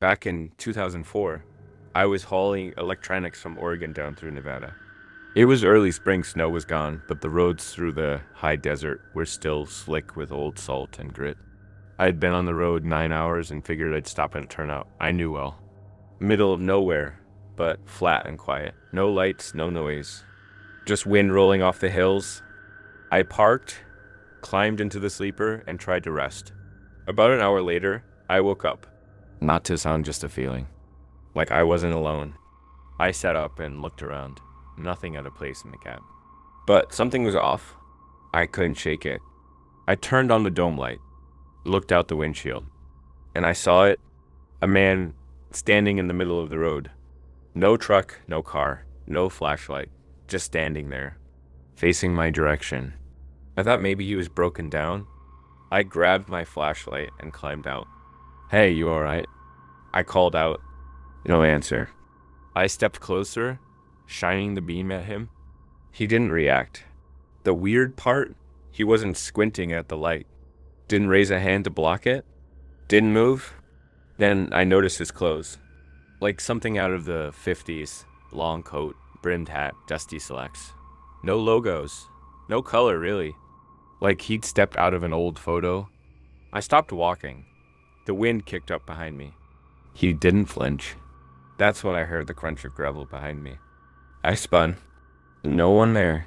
Back in 2004, I was hauling electronics from Oregon down through Nevada. It was early spring, snow was gone, but the roads through the high desert were still slick with old salt and grit. I had been on the road 9 hours and figured I'd stop at a turnout I knew well. Middle of nowhere, but flat and quiet. No lights, no noise. Just wind rolling off the hills. I parked, climbed into the sleeper, and tried to rest. About an hour later, I woke up. Not to sound just a feeling. Like I wasn't alone. I sat up and looked around. Nothing out of place in the cab. But something was off. I couldn't shake it. I turned on the dome light, looked out the windshield, and I saw it. A man standing in the middle of the road. No truck, no car, no flashlight. Just standing there, facing my direction. I thought maybe he was broken down. I grabbed my flashlight and climbed out. Hey, you alright? I called out. No answer. I stepped closer, shining the beam at him. He didn't react. The weird part, he wasn't squinting at the light. Didn't raise a hand to block it. Didn't move. Then I noticed his clothes. Like something out of the 50s. Long coat, brimmed hat, dusty slacks. No logos. No color, really. Like he'd stepped out of an old photo. I stopped walking. The wind kicked up behind me. He didn't flinch. That's when I heard the crunch of gravel behind me. I spun. No one there.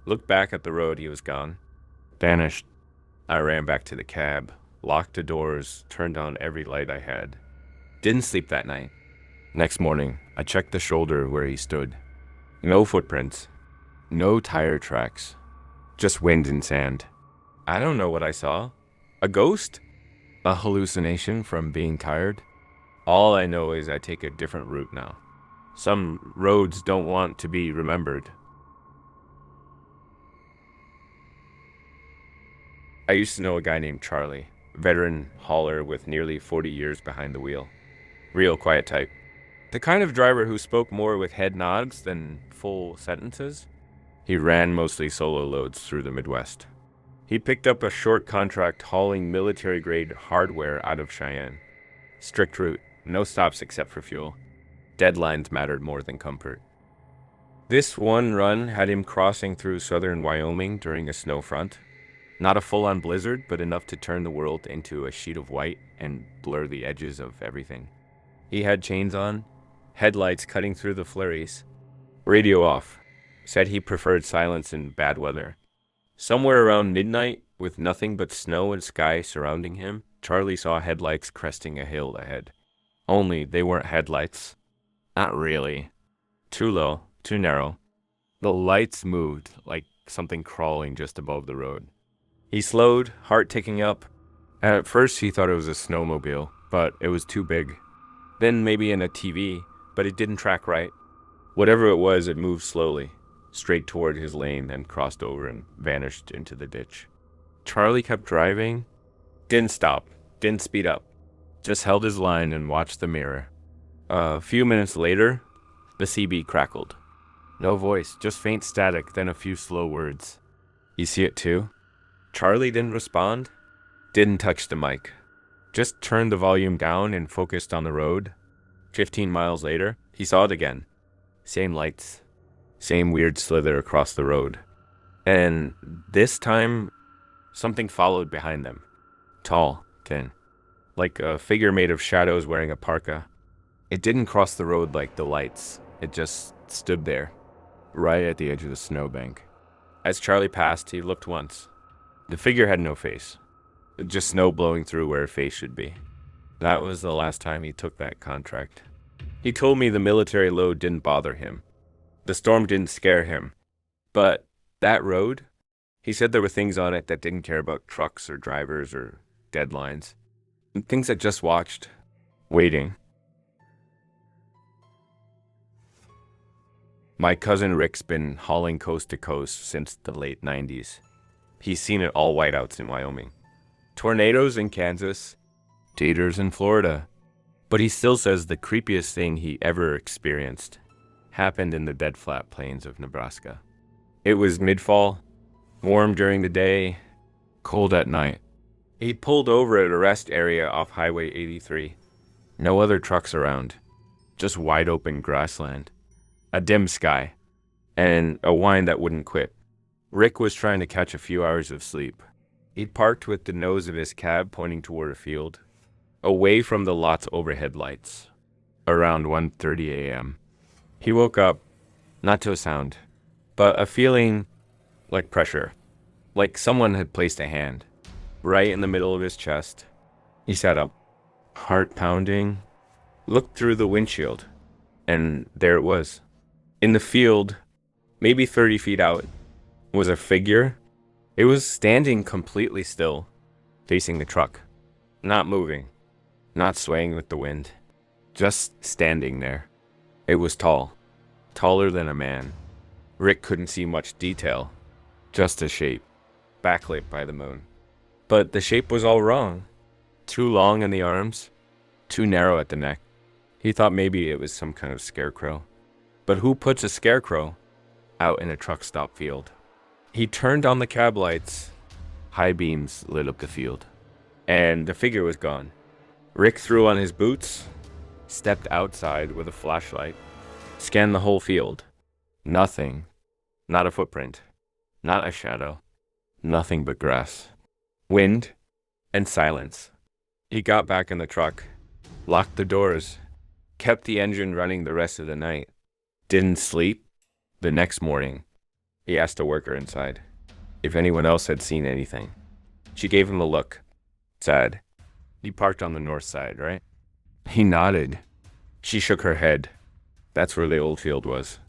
Looked back at the road, he was gone. Vanished. I ran back to the cab, locked the doors, turned on every light I had. Didn't sleep that night. Next morning, I checked the shoulder where he stood. No footprints. No tire tracks. Just wind and sand. I don't know what I saw. A ghost? A hallucination from being tired? All I know is I take a different route now. Some roads don't want to be remembered. I used to know a guy named Charlie, veteran hauler with nearly 40 years behind the wheel. Real quiet type. The kind of driver who spoke more with head nods than full sentences. He ran mostly solo loads through the Midwest. He picked up a short contract hauling military-grade hardware out of Cheyenne. Strict route, no stops except for fuel. Deadlines mattered more than comfort. This one run had him crossing through southern Wyoming during a snow front. Not a full-on blizzard, but enough to turn the world into a sheet of white and blur the edges of everything. He had chains on, headlights cutting through the flurries. Radio off. Said he preferred silence in bad weather. Somewhere around midnight, with nothing but snow and sky surrounding him, Charlie saw headlights cresting a hill ahead. Only they weren't headlights. Not really. Too low, too narrow. The lights moved like something crawling just above the road. He slowed, heart ticking up. At first he thought it was a snowmobile, but it was too big. Then maybe in a TV, but it didn't track right. Whatever it was, it moved slowly, straight toward his lane, and crossed over and vanished into the ditch. Charlie kept driving, didn't stop, didn't speed up, just held his line and watched the mirror. A few minutes later, the CB crackled. No voice, just faint static, then a few slow words. You see it too? Charlie didn't respond, didn't touch the mic. Just turned the volume down and focused on the road. 15 miles later, he saw it again. Same lights, same weird slither across the road. And this time, something followed behind them. Tall, thin, like a figure made of shadows wearing a parka. It didn't cross the road like the lights. It just stood there, right at the edge of the snowbank. As Charlie passed, he looked once. The figure had no face, just snow blowing through where a face should be. That was the last time he took that contract. He told me the military load didn't bother him. The storm didn't scare him. But that road, he said there were things on it that didn't care about trucks or drivers or deadlines. Things that just watched, waiting. My cousin Rick's been hauling coast to coast since the late 90s. He's seen it all whiteouts in Wyoming. Tornadoes in Kansas. Taters in Florida. But he still says the creepiest thing he ever experienced happened in the dead flat plains of Nebraska. It was mid-fall, warm during the day, cold at night. He pulled over at a rest area off Highway 83. No other trucks around, just wide open grassland, a dim sky, and a whine that wouldn't quit. Rick was trying to catch a few hours of sleep. He'd parked with the nose of his cab pointing toward a field, away from the lot's overhead lights, around 1:30 a.m. He woke up, not to a sound, but a feeling like pressure, like someone had placed a hand right in the middle of his chest. He sat up, heart pounding, looked through the windshield, and there it was. In the field, maybe 30 feet out, was a figure. It was standing completely still, facing the truck, not moving, not swaying with the wind, just standing there. It was tall, taller than a man. Rick couldn't see much detail, just a shape, backlit by the moon. But the shape was all wrong. Too long in the arms, too narrow at the neck. He thought maybe it was some kind of scarecrow. But who puts a scarecrow out in a truck stop field? He turned on the cab lights. High beams lit up the field. And the figure was gone. Rick threw on his boots, stepped outside with a flashlight, scanned the whole field. Nothing. Not a footprint. Not a shadow. Nothing but grass, wind, and silence. He got back in the truck, locked the doors, kept the engine running the rest of the night. Didn't sleep. The next morning, he asked a worker inside if anyone else had seen anything. She gave him a look. Sad. He parked on the north side, right? He nodded. She shook her head. That's where the old field was.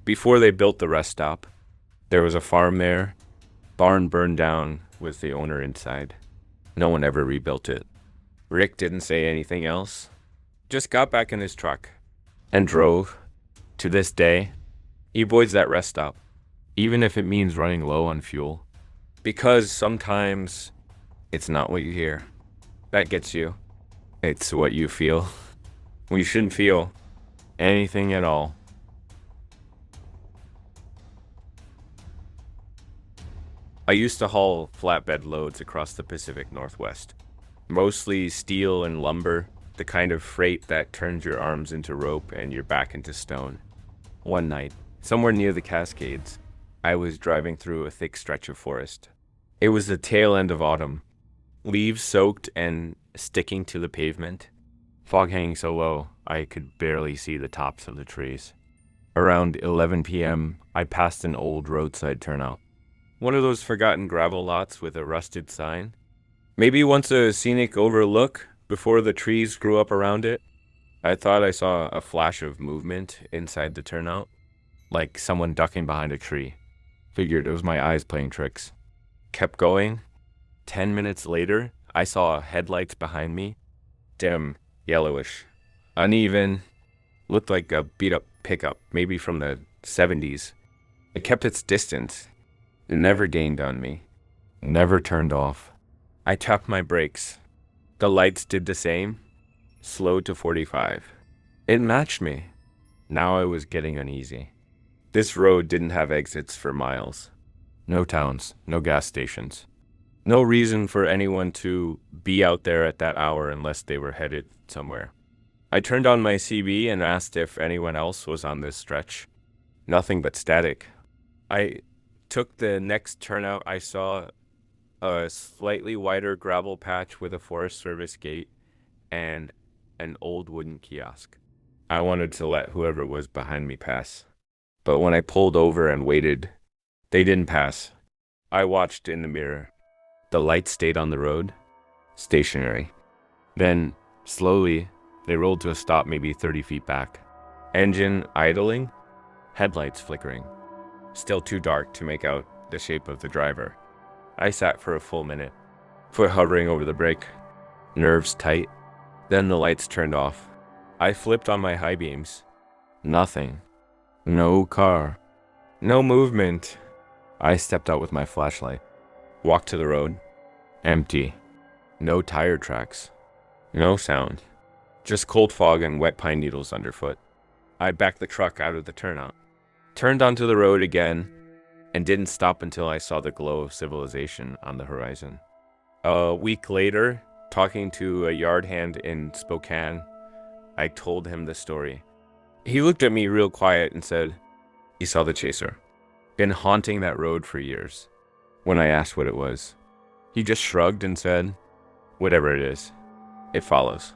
Before they built the rest stop, there was a farm there. Barn burned down with the owner inside. No one ever rebuilt it. Rick didn't say anything else. Just got back in his truck and drove. To this day, he avoids that rest stop, even if it means running low on fuel. Because sometimes it's not what you hear that gets you. It's what you feel. We shouldn't feel anything at all. I used to haul flatbed loads across the Pacific Northwest. Mostly steel and lumber, the kind of freight that turns your arms into rope and your back into stone. One night, somewhere near the Cascades, I was driving through a thick stretch of forest. It was the tail end of autumn, leaves soaked and sticking to the pavement, fog hanging so low I could barely see the tops of the trees. Around 11 p.m., I passed an old roadside turnout. One of those forgotten gravel lots with a rusted sign. Maybe once a scenic overlook before the trees grew up around it. I thought I saw a flash of movement inside the turnout, like someone ducking behind a tree. Figured it was my eyes playing tricks. Kept going. 10 minutes later, I saw headlights behind me. Dim, yellowish, uneven, looked like a beat-up pickup, maybe from the 70s. It kept its distance. It never gained on me. Never turned off. I tapped my brakes. The lights did the same. Slowed to 45. It matched me. Now I was getting uneasy. This road didn't have exits for miles. No towns, no gas stations. No reason for anyone to be out there at that hour unless they were headed somewhere. I turned on my CB and asked if anyone else was on this stretch. Nothing but static. I took the next turnout. I saw a slightly wider gravel patch with a Forest Service gate and an old wooden kiosk. I wanted to let whoever was behind me pass. But when I pulled over and waited, they didn't pass. I watched in the mirror. The lights stayed on the road, stationary. Then, slowly, they rolled to a stop maybe 30 feet back. Engine idling, headlights flickering. Still too dark to make out the shape of the driver. I sat for a full minute, foot hovering over the brake, nerves tight. Then the lights turned off. I flipped on my high beams. Nothing. No car. No movement. I stepped out with my flashlight. Walked to the road. Empty. No tire tracks. No sound. Just cold fog and wet pine needles underfoot. I backed the truck out of the turnout. Turned onto the road again, and didn't stop until I saw the glow of civilization on the horizon. A week later, talking to a yard hand in Spokane, I told him the story. He looked at me real quiet and said, "You saw the chaser. Been haunting that road for years." When I asked what it was, he just shrugged and said, "Whatever it is, it follows."